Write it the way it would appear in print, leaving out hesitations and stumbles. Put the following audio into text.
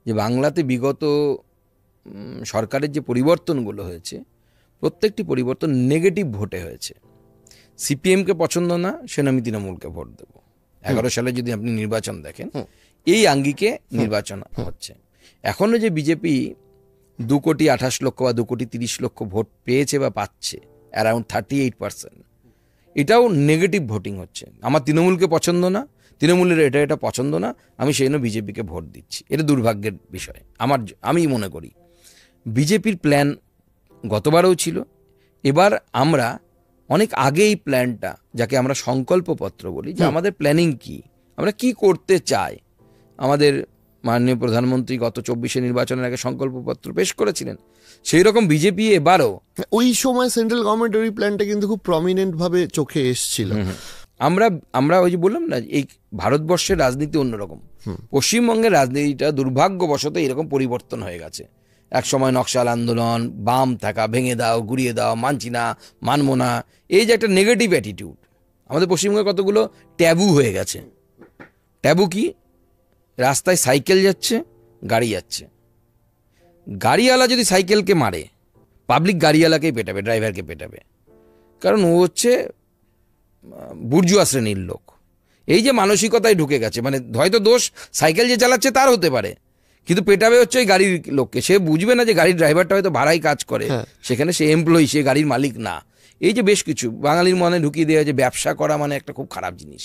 যে বাংলাতে বিগত সরকারের যে পরিবর্তনগুলো হয়েছে প্রত্যেকটি পরিবর্তন নেগেটিভ ভোটে হয়েছে। সিপিএমকে পছন্দ না, সে আমি তৃণমূলকে ভোট দেবো। 11 সালে যদি আপনি নির্বাচন দেখেন, এই আঙ্গিকে নির্বাচন হচ্ছে। এখনো যে বিজেপি 2,28,00,000 বা 2,30,00,000 ভোট পেয়েছে বা পাচ্ছে, অ্যারাউন্ড 38%, এটাও নেগেটিভ ভোটিং হচ্ছে। আমার তৃণমূলকে পছন্দ না, তৃণমূলের এটা পছন্দ না, আমি সেই জন্য বিজেপিকে ভোট দিচ্ছি। এটা দুর্ভাগ্যের বিষয়। আমি মনে করি বিজেপির প্ল্যান গতবারও ছিল, এবার আমরা অনেক আগে এই প্ল্যানটা, যাকে আমরা সংকল্পপত্র বলি, যে আমাদের প্ল্যানিং কি, আমরা কি করতে চাই। আমাদের মাননীয় প্রধানমন্ত্রী গত 24 নির্বাচনের আগে সংকল্পপত্র পেশ করেছিলেন, সেই রকম বিজেপি এবারও ওই সময় সেন্ট্রাল গভর্নমেন্টের ওই প্ল্যানটা কিন্তু খুব প্রমিনেন্ট ভাবে চোখে এসেছিল। আমরা ওই যে বললাম না, এই ভারতবর্ষের রাজনীতি অন্যরকম। পশ্চিমবঙ্গের রাজনীতিটা দুর্ভাগ্যবশত এরকম পরিবর্তন হয়ে গেছে। এক সময় নকশাল আন্দোলন, বাম থাকা, ভেঙে দাও, গুড়িয়ে দাও, মানছি না, মানবো না, এই যে একটা নেগেটিভ অ্যাটিটিউড আমাদের পশ্চিমবঙ্গে কতগুলো ট্যাবু হয়ে গেছে। ট্যাবু কি? রাস্তায় সাইকেল যাচ্ছে, গাড়ি যাচ্ছে, গাড়িওয়ালা যদি সাইকেলকে মারে, পাবলিক গাড়িওয়ালাকেই পেটাবে, ড্রাইভারকে পেটাবে, কারণ ও হচ্ছে বুর্জুয়া শ্রেণীর লোক। এই যে মানসিকতায় ঢুকে গেছে, মানে হয়তো দোষ সাইকেল যে চালাচ্ছে তার হতে পারে, কিন্তু পেটাবে হচ্ছে ওই গাড়ির লোককে। সে বুঝবে না যে গাড়ির ড্রাইভারটা হয়তো ভাড়ায় কাজ করে, সেখানে সে এমপ্লয়ি, সে গাড়ির মালিক না। এই যে বেশ কিছু বাঙালির মনে ঢুকিয়ে দেওয়া যে ব্যবসা করা মানে একটা খুব খারাপ জিনিস।